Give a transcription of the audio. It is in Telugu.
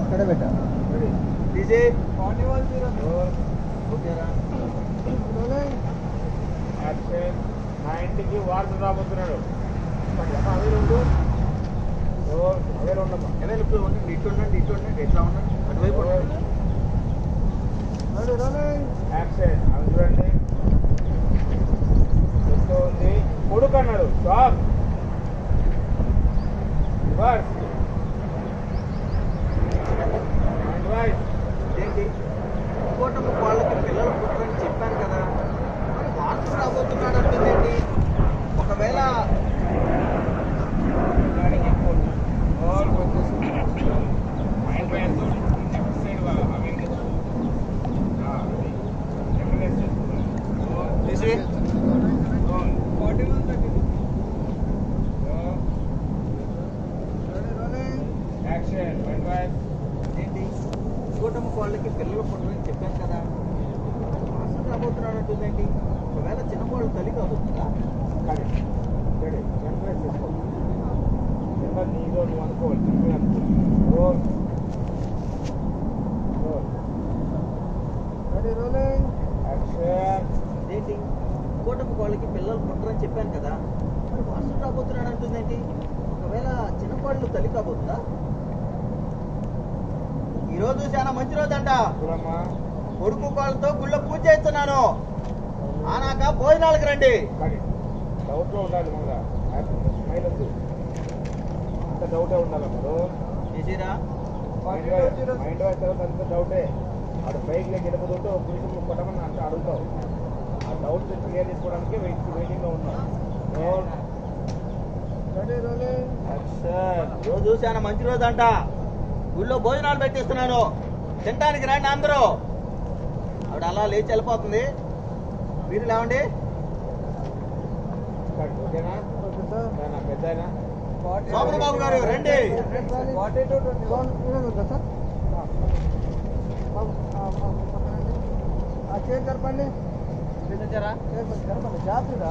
ఇక్కడ పెట్టా డీజే ఓకేరా యాక్షన్ నా ఇంటికి వార్డు రాబోతున్నాడు అవే రెండు అవే రెండమ్మా ఎలా ఇప్పుడు ఉండండి ఇటు ఉండండి ఎట్లా ఉండండి అటువైపు ఉండండి యాక్షన్ అవి చూడండి ఉంది కొడుకు అన్నాడు స్టాప్ రివర్స్ ఏంటి కూటమి వాళ్ళకి పిల్లలు పుట్టరని చెప్పాను కదా మరి వార్త రాబోతున్నాడు అంటుందేంటి ఒకవేళ ఏంటి కూటమి వాళ్ళకి పిల్లలు పుట్టరని చెప్పాను కదా వార్త రాబోతున్నాడు అంటుందేంటి ఒకవేళ చిన్నవాళ్ళు తల్లి కాబోతుందా నీదో నువ్వు అనుకోవాలి ఏంటి కూటమి వాళ్ళకి పిల్లలు పుట్టరని చెప్పాను కదా మరి వార్త రాబోతున్నాడు అంటుందేంటి ఒకవేళ చిన్నపాళ్ళు తల్లి కాబోతుందా ఈ రోజు చాలా మంచి రోజు అంట కొడుకు వాళ్ళతో గుళ్ళో పూజ చేస్తున్నాను ఆనాక భోజనాలకు రండి డౌట్ లో ఉండాలి మళ్ళా స్మైల్ వద్దు అంత డౌటే ఉండాలి మీరు చేసిరా మైండ్ వాయిస్ తర్వాత అంత డౌటే ఆడు బైక్ లేక వెళ్ళిపోతుంటే ఒక నిమిషం కొట్టమని అంటే అడుగుతావు ఆ డౌట్ క్లియర్ చేసుకోవడానికి వెయిటింగ్ లో ఉన్నాం రోజు చాలా మంచి రోజు అంట గుళ్ళో భోజనాలు పెట్టిస్తున్నాను తినడానికి రండి అందరూ ఆవిడ అలా లేచి వెళ్ళిపోతుంది మీరు లేవండి ఓకేనా పెద్ద సోమరు బాబు గారు రండి జరపండి జాతర